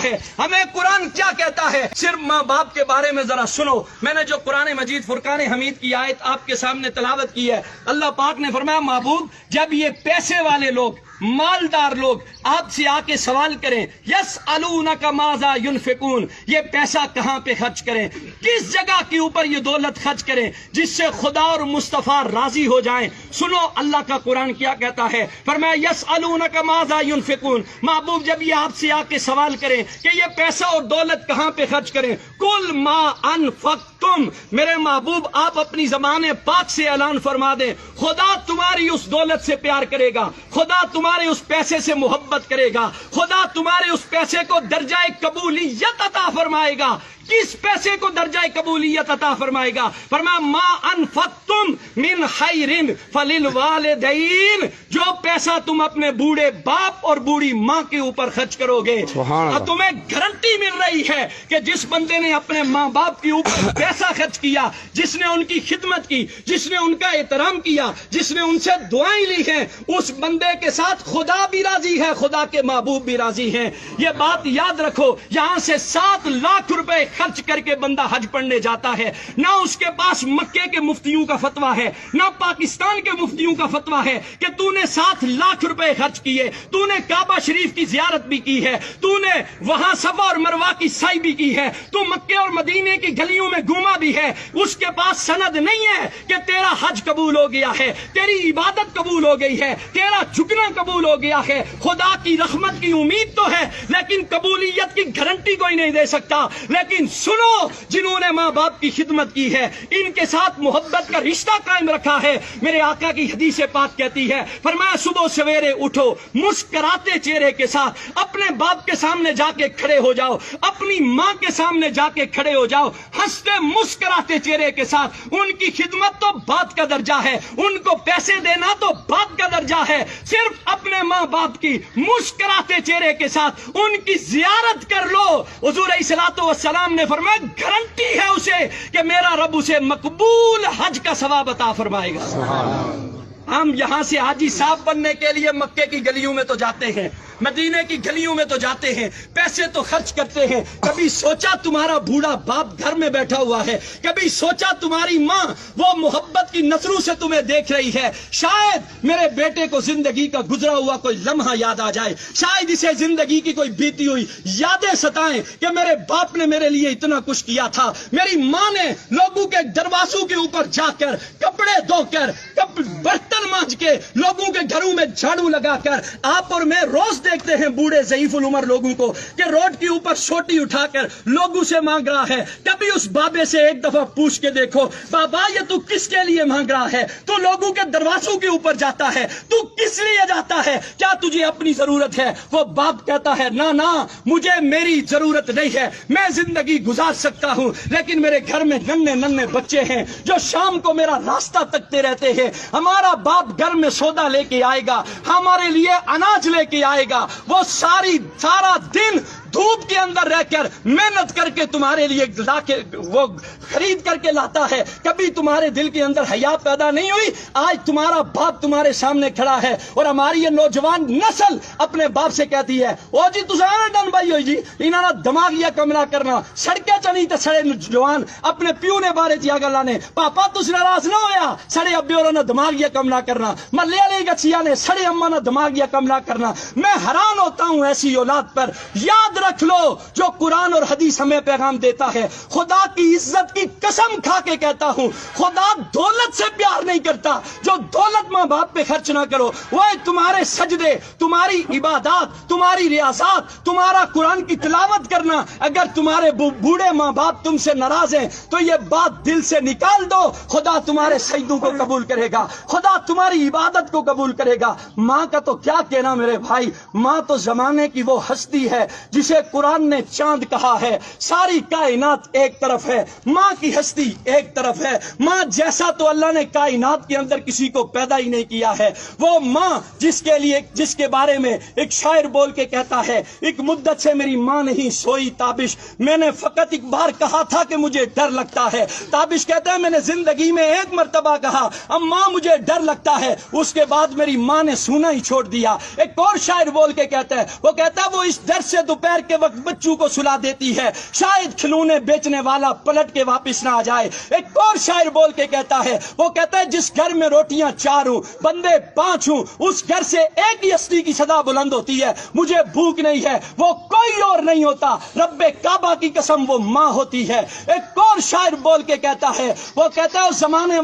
ہے، ہمیں قرآن کیا کہتا ہے۔ صرف ماں باپ کے بارے میں ذرا سنو، میں نے جو قرآن مجید فرقان حمید کی آیت آپ کے سامنے تلاوت کی ہے، اللہ پاک نے فرمایا محبوب جب یہ پیسے والے لوگ، مالدار لوگ آپ سے آ کے سوال کریں یسألونک ماذا ينفقون، یہ پیسہ کہاں پہ خرچ کریں، کس جگہ کے اوپر یہ دولت خرچ کریں جس سے خدا اور مصطفیٰ راضی ہو جائیں، سنو اللہ کا قرآن کیا کہتا ہے، فرمایا یسألونک ماذا ينفقون، محبوب جب یہ آپ سے آ کے سوال کریں کہ یہ پیسہ اور دولت کہاں پہ خرچ کریں، قل ما انفقتم، میرے محبوب آپ اپنی زبان پاک سے اعلان فرما دیں خدا تمہاری اس دولت سے پیار کرے گا، خدا تمہارے اس پیسے سے محبت کرے گا، خدا تمہارے اس پیسے کو درجہ قبولیت عطا فرمائے گا۔ کس پیسے کو درجہ قبولیت عطا فرمائے گا، فرمایا ما انفقتم من خیر فللوالدین، جو پیسہ تم اپنے بوڑھے باپ اور بوڑھی ماں کے اوپر خرچ کرو گے، اور تمہیں گارنٹی مل رہی ہے کہ جس بندے نے اپنے ماں باپ کے اوپر پیسہ خرچ کیا، جس نے ان کی خدمت کی، جس نے ان کا احترام کیا، جس نے ان سے دعائیں لی ہیں، اس بندے کے ساتھ خدا بھی راضی ہے، خدا کے محبوب بھی راضی ہیں۔ یہ بات یاد رکھو، یہاں سے 7 لاکھ روپے خرچ کر کے بندہ حج پڑھنے جاتا ہے، نہ اس کے پاس مکے کے مفتیوں کا فتویٰ ہے، نہ پاکستان کے مفتیوں کا فتویٰ ہے کہ تو نے 7 لاکھ روپے خرچ کیے، تو نے کعبہ شریف کی زیارت بھی کی ہے، تو نے وہاں صفا اور مروہ کی سعی بھی کی ہے، تو مکے اور مدینے کی گلیوں میں گھوما بھی ہے، اس کے پاس سند نہیں ہے کہ تیرا حج قبول ہو گیا ہے، تیری عبادت قبول ہو گئی ہے، تیرا جھکنا قبول ہو گیا ہے۔ خدا کی رحمت کی امید تو ہے لیکن قبولیت کی گارنٹی کوئی نہیں دے سکتا۔ لیکن سنو، جنہوں نے ماں باپ کی خدمت کی ہے، ان کے ساتھ محبت کا رشتہ قائم رکھا ہے، میرے آقا کی حدیث پاک کہتی ہے، فرمایا صبح سویرے اٹھو، مسکراتے چہرے کے ساتھ اپنے باپ کے سامنے جا کے کھڑے ہو جاؤ، اپنی ماں کے سامنے جا کے کھڑے ہو جاؤ، ہنستے مسکراتے چہرے کے ساتھ، ان کی خدمت تو بات کا درجہ ہے، ان کو پیسے دینا تو بات کا درجہ ہے، صرف اپنے ماں باپ کی مسکراتے چہرے کے ساتھ ان کی زیارت کر لو۔ حضور علیہ الصلوۃ والسلام نے فرمایا گارنٹی ہے اسے کہ میرا رب اسے مقبول حج کا ثواب عطا فرمائے گا۔ ہم یہاں سے حاجی صاحب بننے کے لیے مکے کی گلیوں میں تو جاتے ہیں، مدینے کی گلیوں میں تو جاتے ہیں، پیسے تو خرچ کرتے ہیں، کبھی سوچا تمہارا بوڑھا باپ گھر میں بیٹھا ہوا ہے، کبھی سوچا تمہاری ماں وہ محبت کی نظروں سے تمہیں دیکھ رہی ہے، شاید میرے بیٹے کو زندگی کا گزرا ہوا کوئی لمحہ یاد آ جائے، شاید اسے زندگی کی کوئی بیتی ہوئی یادیں ستائیں کہ میرے باپ نے میرے لیے اتنا کچھ کیا تھا، میری ماں نے لوگوں کے دروازوں کے اوپر جا کر کپڑے دھو کر برتن مانج کے لوگوں کے گھروں میں جھاڑو لگا کر، آپ اور میں روز دیکھتے ہیں بوڑھے ضعیف العمر لوگوں کو کہ روڈ کے اوپر سوٹی اٹھا کر لوگوں سے مانگ رہا ہے، کبھی اس بابے سے ایک دفعہ پوچھ کے دیکھو بابا یہ تو کس کے لیے مانگ رہا ہے، تو لوگوں کے دروازوں کے اوپر جاتا ہے، تو کس لیے جاتا ہے، کیا تجھے اپنی ضرورت ہے؟ وہ باپ کہتا ہے نہ مجھے میری ضرورت نہیں ہے، میں زندگی گزار سکتا ہوں لیکن میرے گھر میں ننھے بچے ہیں جو شام کو میرا راستہ تکتے رہتے ہیں، ہمارا باپ گھر میں سودا لے کے آئے گا، ہمارے لیے اناج لے کے آئے گا، وہ سارا دن دھوپ کے اندر رہ کر محنت کر کے تمہارے لیے لا کے وہ خرید کر کے لاتا ہے، کبھی تمہارے دل کے اندر حیا پیدا نہیں ہوئی؟ آج تمہارا باپ تمہارے سامنے کھڑا ہے اور ہماری یہ نوجوان نسل اپنے باپ سے کہتی ہے او جی تساں ڈن بھائی ہوئی جی انہاں دا دماغ یا کملا کرنا سڑکیں چنی تے سڑے جوان اپنے پیو نے بارے چیا گلاں نے پاپا تس ناراض نہ ہویا سڑے ابے اور نے دماغ یا کملا کرنا محلے والے گچیا نے سڑے اما نے دماغ یا کملا کرنا۔ میں حیران ہوتا ہوں ایسی اولاد پر۔ یاد رکھ لو جو قرآن اور حدیث ہمیں پیغام دیتا ہے، خدا کی عزت کی قسم کھا کے کہتا ہوں خدا دولت سے پیار نہیں کرتا، جو دولت ماں باپ پہ خرچ نہ کرو، وہ تمہارے سجدے، تمہاری عبادات، تمہاری ریاضات، تمہارا قرآن کی تلاوت کرنا، اگر تمہارے بوڑھے ماں باپ تم سے ناراض ہیں تو یہ بات دل سے نکال دو، خدا تمہارے سجدوں کو قبول کرے گا، خدا تمہاری عبادت کو قبول کرے گا۔ ماں کا تو کیا کہنا میرے بھائی، ماں تو زمانے کی وہ ہستی ہے جسے قرآن نے چاند کہا ہے، ساری کائنات ایک طرف ہے، ماں کی ہستی ایک طرف ہے۔ ماں جیسا تو اللہ نے کائنات کے اندر کسی کو پیدا ہی نہیں کیا ہے، وہ ماں جس کے بارے میں ایک شاعر بول کے کہتا ہے ایک مدت سے میری ماں نہیں سوئی تابش، میں نے فقط ایک بار کہا تھا کہ مجھے ڈر لگتا ہے۔ تابش کہتا ہے میں نے زندگی میں ایک مرتبہ کہا اماں مجھے ڈر لگتا ہے، اس کے بعد میری ماں نے سونا ہی چھوڑ دیا۔ ایک اور شاعر بول کے کہتا ہے، وہ کہتا ہے وہ اس ڈر سے دوپہر کے وقت بچوں کو سلا دیتی ہے شاید کھلونے بیچنے والا پلٹ کے واپس نہ آ جائے۔ ایک اور شاعر بول کے کہتا ہے، وہ کہتا ہے جس گھر میں روٹیاں 4 ہوں بندے 5 ہوں اس گھر سے ایک ہی ہستی کی صدا بلند ہوتی ہے، مجھے بھوک نہیں ہے، وہ کوئی اور نہیں ہوتا، رب کعبہ کی قسم وہ ماں ہوتی ہے۔ ایک اور شاعر بول کے کہتا ہے، وہ کہتا ہے اس زمانے